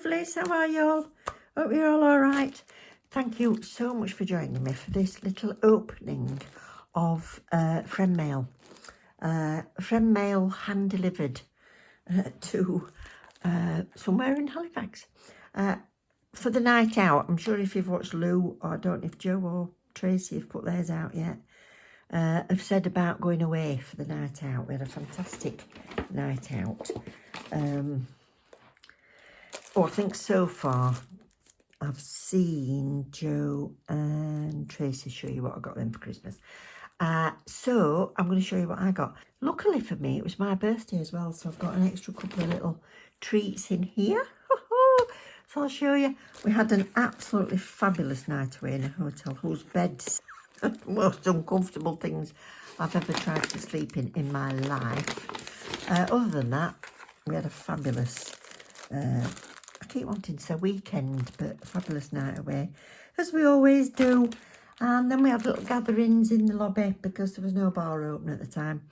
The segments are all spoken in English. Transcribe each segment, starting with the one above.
lovelies, how are you all? Hope you're all alright. Thank you so much for joining me for this little opening of friend mail. Friend mail hand delivered to somewhere in Halifax for the night out. I'm sure if you've watched Lou, or I don't know if Joe or Tracy have put theirs out yet, have said about going away for the night out. We had a fantastic night out. I think so far I've seen Joe and Tracy show you what I got them for Christmas. So I'm going to show you what I got. Luckily for me, it was my birthday as well, so I've got an extra couple of little treats in here. So I'll show you. We had an absolutely fabulous night away in a hotel whose beds are the most uncomfortable things I've ever tried to sleep in my life. Other than that, we had a fabulous, I keep wanting to say weekend, but fabulous night away, as we always do. And then we had little gatherings in the lobby because there was no bar open at the time.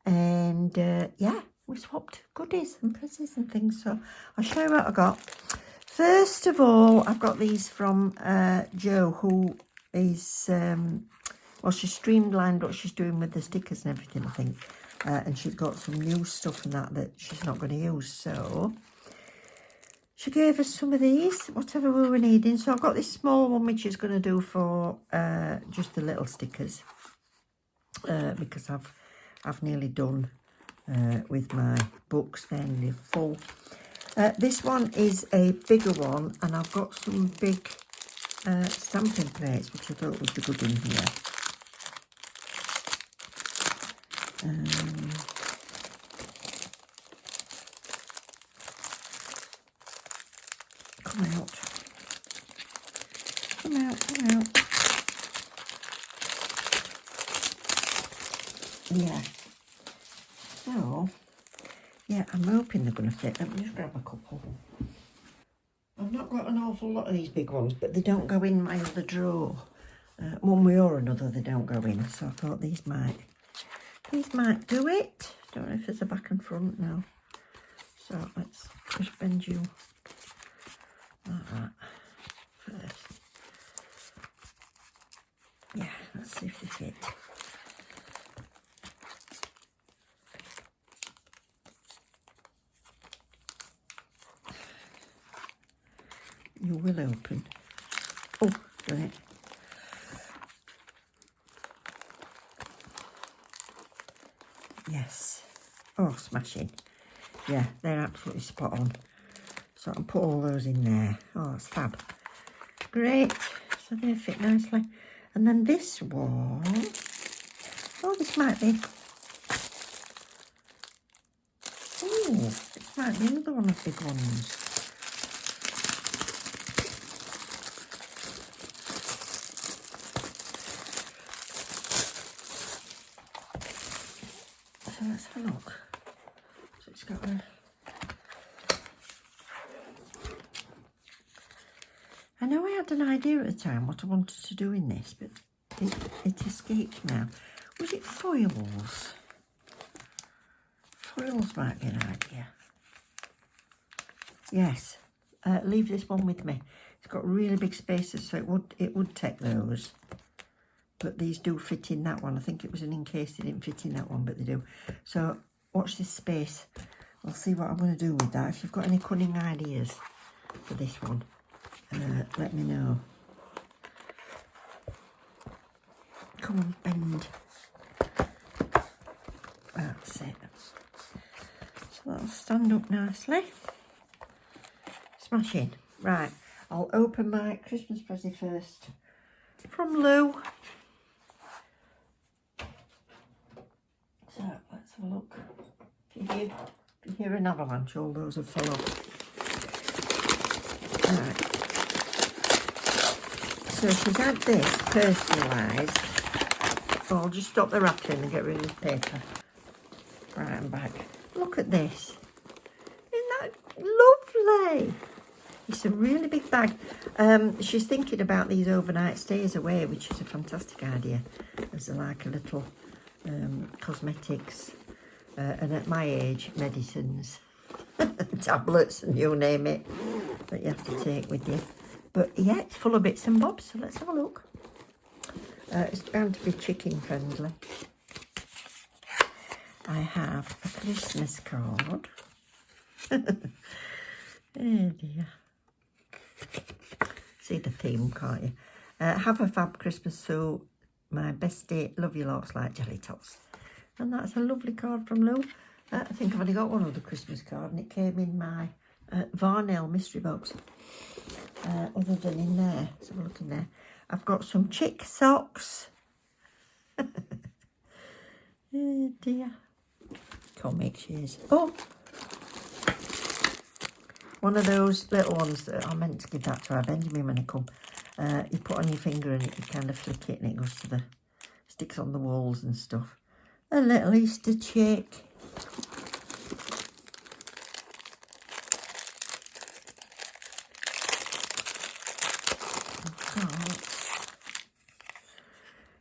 And yeah, we swapped goodies and presses and things. So I'll show you what I got. First of all, I've got these from Jo, who is, well, she's streamlined what she's doing with the stickers and everything, I think. And she's got some new stuff and that she's not going to use. So she gave us some of these, whatever we were needing. So I've got this small one, which is going to do for just the little stickers. Because I've nearly done with my books. They're nearly full. This one is a bigger one, and I've got some big stamping plates, which I thought would be good in here. Come out. Come out, come out. Yeah. So, yeah, I'm hoping they're going to fit. Let me just grab a couple. I've not got an awful lot of these big ones, but they don't go in my other drawer. One way or another, they don't go in. So I thought these might do it. Don't know if there's a back and front now. So let's just bend you like that first. Yeah, let's see if they fit. You will open. Oh, done it. Yes. Oh, smashing. Yeah, they're absolutely spot on. So I can put all those in there. Oh, it's fab. Great. So they fit nicely. And then this one. Oh, this might be. Oh, this might be another one of the big ones. So let's have a look. So it's got a... I know I had an idea at the time what I wanted to do in this, but it escaped now. Was it foils? Foils might be an idea. Yes. Leave this one with me. It's got really big spaces, so it would take those. But these do fit in that one. I think it was an in case they didn't fit in that one, but they do. So watch this space. I'll see what I'm going to do with that. If you've got any cunning ideas for this one, let me know. Come on, bend. That's it. So that'll stand up nicely. Smashing. Right, I'll open my Christmas present first. From Lou. So let's have a look. If you hear an avalanche, all those have fell off. Alright. So she's had this personalised. Oh, I'll just stop the rattling and get rid of this paper. Right, I'm back. Look at this. Isn't that lovely? It's a really big bag. She's thinking about these overnight stays away, which is a fantastic idea. As like a little cosmetics, and at my age, medicines, tablets, and you name it. that you have to take with you. But yeah, it's full of bits and bobs, so let's have a look. It's bound to be chicken friendly. I have a Christmas card. Oh dear. See the theme, can't you? Have a fab Christmas, so my bestie, love you lots like jelly tots. And that's a lovely card from Lou. I think I've only got one other Christmas card, and it came in my Varnell mystery box. Other than in there, let's have a look in there. I've got some chick socks. Oh dear. Comic shears. Oh! One of those little ones that I meant to give that to our Benjamin when he come. You put on your finger and you kind of flick it and it goes to the, sticks on the walls and stuff. A little Easter chick.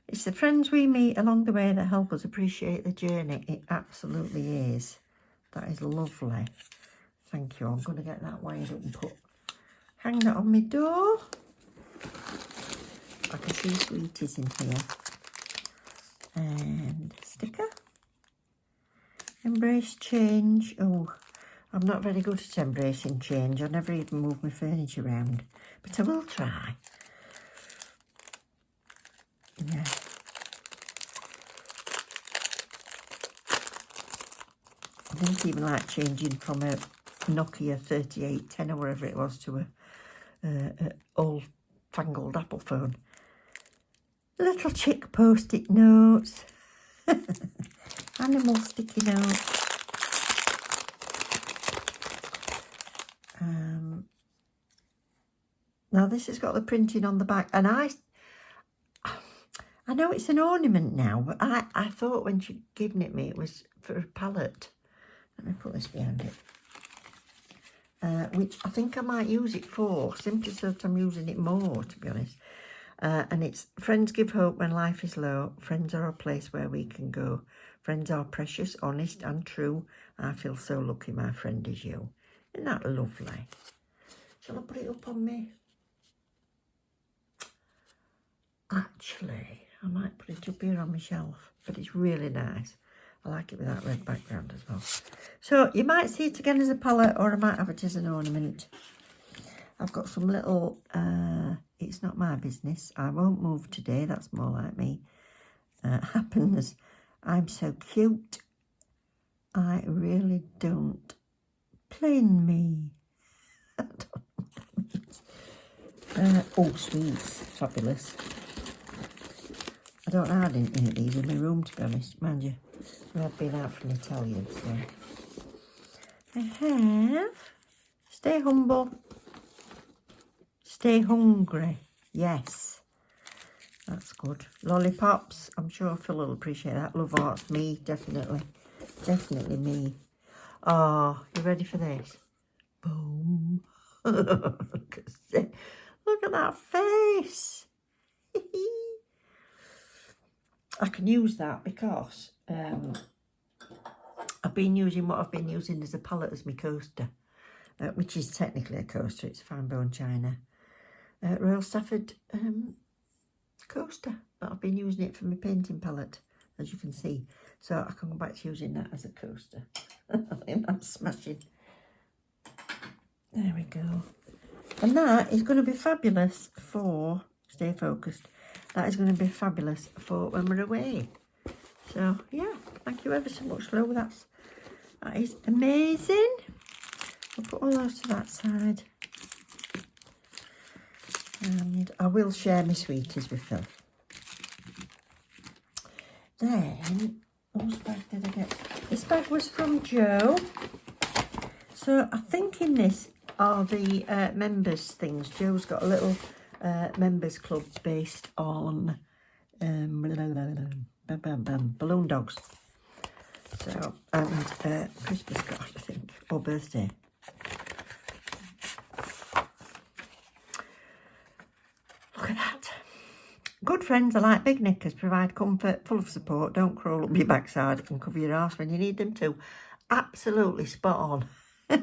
It's the friends we meet along the way that help us appreciate the journey. It absolutely is. That is lovely. Thank you. I'm going to get that wired up and hang that on my door. I can see sweeties in here. And sticker. Embrace change. Oh, I'm not very good at embracing change. I never even move my furniture around. But I will try. Yeah. I didn't even like changing from a Nokia 3810 or whatever it was to a old fangled Apple phone. Little chick post-it notes. Animal sticky notes. Now this has got the printing on the back, and I know it's an ornament now, but I thought when she'd given it me it was for a palette. Let me put this behind it. Which I think I might use it for, simply so that I'm using it more, to be honest. And it's friends give hope when life is low. Friends are a place where we can go. Friends are precious, honest and true. I feel so lucky my friend is you. Isn't that lovely? Shall I put it up on me? Actually, I might put it up here on my shelf, but it's really nice. I like it with that red background as well. So you might see it again as a palette, or I might have it as an ornament. I've got some little, it's not my business. I won't move today. That's more like me. Happens. I'm so cute. I really don't. Plain me. Oh, sweets. Fabulous. I don't know, I didn't eat these in my room, to be honest, mind you. I've been out for an Italian, so. I have. Stay humble. Stay hungry. Yes. That's good. Lollipops. I'm sure Phil will appreciate that. Love Arts. Me, definitely. Definitely me. Oh, you ready for this? Boom. Look at that face. I can use that because I've been using what I've been using as a palette as my coaster, which is technically a coaster. It's fine bone china. Royal Stafford coaster, but I've been using it for my painting palette, as you can see. So I can go back to using that as a coaster. I think that's smashing. There we go. And that is going to be fabulous for, stay focused, that is going to be fabulous for when we're away. So, yeah, thank you ever so much, Lou. That is amazing. I'll put all those to that side. And I will share my sweeties with Phil. Then, whose bag did I get? This bag was from Joe. So, I think in this are the members things. Joe's got a little members club based on balloon dogs. So, and Christmas card, I think, or birthday. Look at that. Good friends are like big knickers, provide comfort, full of support, don't crawl up your backside and cover your arse when you need them to. Absolutely spot on. To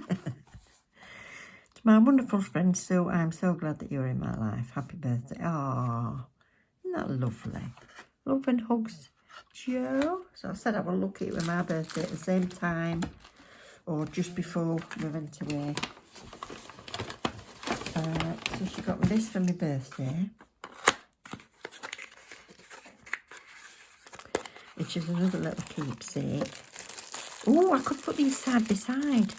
my wonderful friend Sue, I'm so glad that you're in my life. Happy birthday. Oh, isn't that lovely? Love and hugs, Joe. So I said I will look at it with my birthday at the same time or just before we went away. So she got me this for my birthday, which is another little keepsake. Oh, I could put these side by side.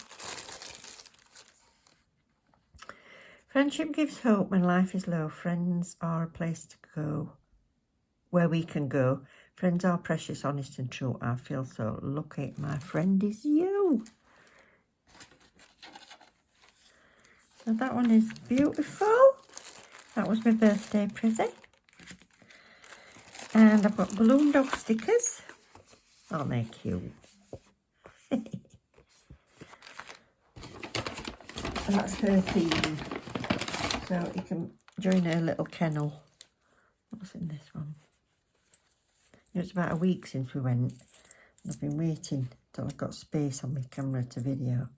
Friendship gives hope when life is low. Friends are a place to go, where we can go. Friends are precious, honest and true. I feel so lucky. My friend is you. So that one is beautiful. That was my birthday present. And I've got balloon dog stickers. Aren't they cute? And that's her theme. So you can join her little kennel. What's in this one? It's about a week since we went. I've been waiting till I've got space on my camera to video.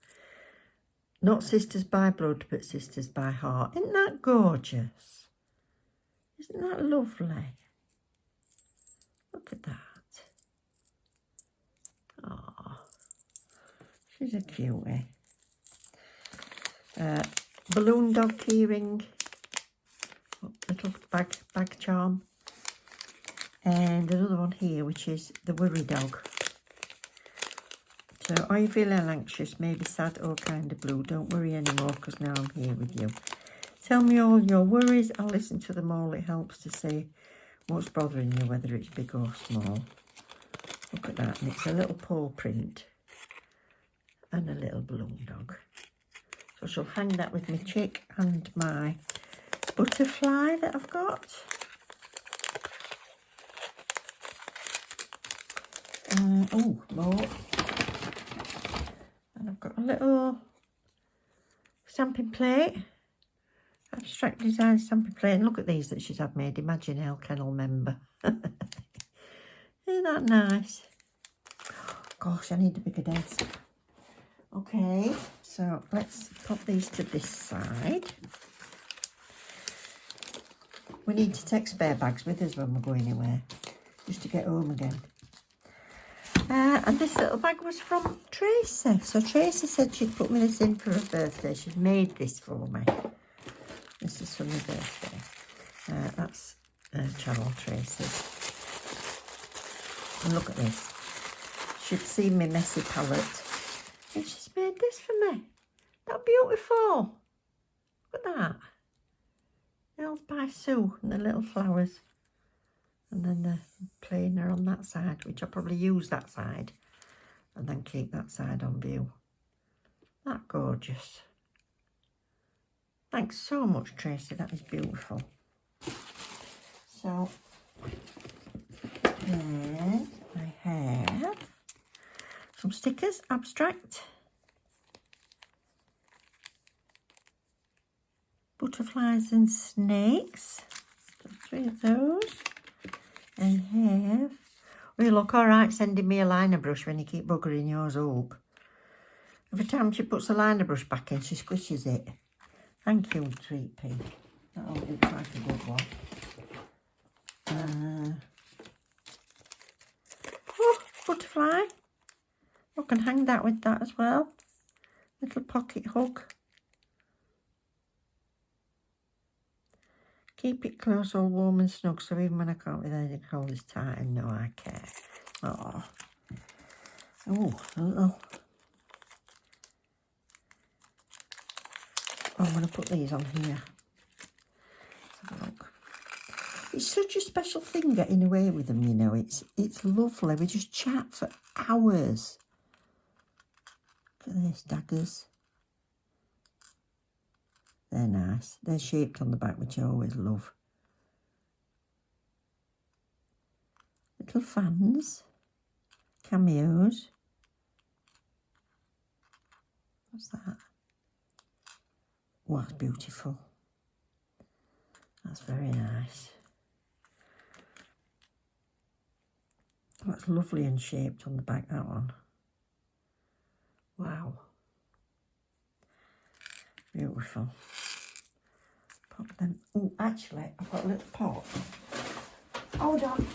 Not sisters by blood, but sisters by heart. Isn't that gorgeous? Isn't that lovely? Look at that. Oh, she's a cutie. Balloon dog keyring. Little bag charm. And another one here, which is the worry dog. So, are you feeling anxious, maybe sad or kind of blue? Don't worry anymore, because now I'm here with you. Tell me all your worries. I'll listen to them all. It helps to say what's bothering you, whether it's big or small. Look at that. And it's a little paw print. And a little balloon dog. So I shall hang that with my chick and my butterfly that I've got. Oh, more. And I've got a little stamping plate. Abstract design stamping plate. And look at these that she's had made. Imagine Hell Kennel member. Isn't that nice? Gosh, I need a bigger desk. Okay, so let's pop these to this side. We need to take spare bags with us when we're going anywhere, just to get home again. And this little bag was from Tracy. So Tracy said she'd put me this in for her birthday. She'd made this for me. This is for my birthday. That's Channel Tracy's. And look at this. She'd seen my messy palette. And she's made this for me. That beautiful. Look at that. Nails by Sue and the little flowers. And then the planer on that side, which I'll probably use that side. And then keep that side on view. That gorgeous. Thanks so much, Tracy. That is beautiful. So, then I have some stickers, abstract. Butterflies and snakes. So 3 of those. I have... Well, you look alright sending me a liner brush when you keep buggering yours up. Every time she puts a liner brush back in, she squishes it. Thank you, Treat Pea. That'll look like a good one. Oh, butterfly. I can hang that with that as well. Little pocket hug. Keep it close, all warm and snug, so even when I can't be there, the cold is tight and no, I care. Oh, a little. Oh, I'm going to put these on here. Let's have a look. It's such a special thing getting away with them, you know. It's lovely. We just chat for hours. Look at this, daggers. They're nice. They're shaped on the back, which I always love. Little fans. Cameos. What's that? Oh, that's beautiful. That's very nice. That's lovely and shaped on the back, that one. Wow. Beautiful. Pop them. Oh, actually, I've got a little pot. Hold on.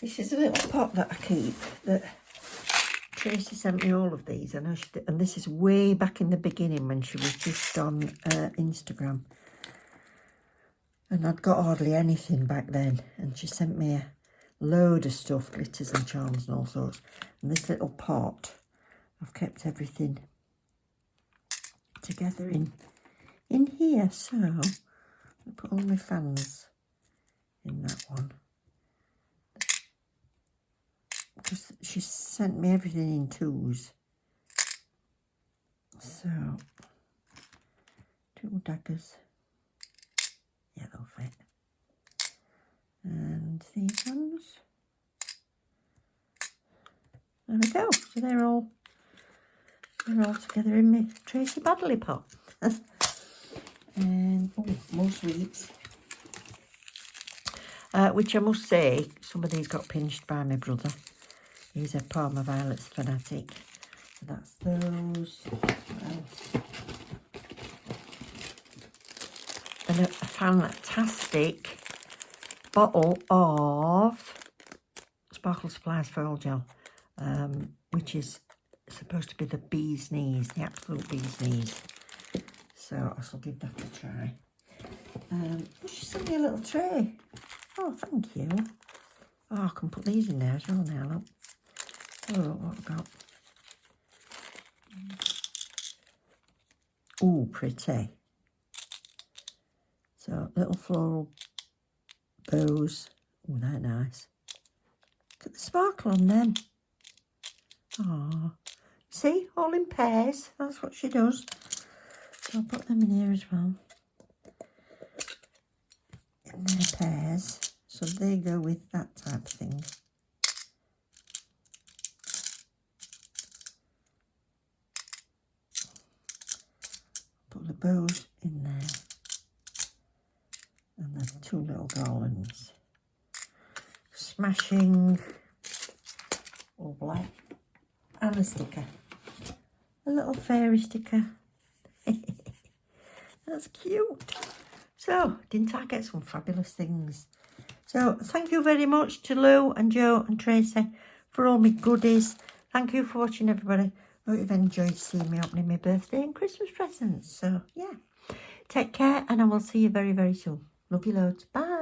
This is a little pot that I keep that Tracy sent me all of these. I know she did, and this is way back in the beginning when she was just on Instagram. And I'd got hardly anything back then. And she sent me a load of stuff, glitters and charms and all sorts. And this little pot, I've kept everything together in here. So I put all my fans in that one. Because she sent me everything in twos. So 2 daggers. Yeah, they'll fit. And these ones. There we go. So they're all together in my Tracy Baddeley pot. And oh, more sweets. Which I must say, some of these got pinched by my brother. He's a Parma Violets fanatic. So that's those. And a fantastic bottle of Sparkle Supplies Foil Gel, which is supposed to be the bee's knees, the absolute bee's knees. So I shall give that a try. She sent me a little tray. Oh, thank you. Oh, I can put these in there as well now, look. Oh, what have I got? Ooh, pretty. So, little floral bows. Oh, they're nice. Look at the sparkle on them. Oh, see, all in pairs. That's what she does. So I'll put them in here as well. In their pairs. So they go with that type of thing. Put the bows in there. And then 2 little garlands. Smashing. All black. And a sticker. A little fairy sticker. That's cute. So, didn't I get some fabulous things? So, thank you very much to Lou and Joe and Tracy for all my goodies. Thank you for watching, everybody. Hope you've enjoyed seeing me opening my birthday and Christmas presents. So, yeah. Take care, and I will see you very, very soon. Love you loads. Bye.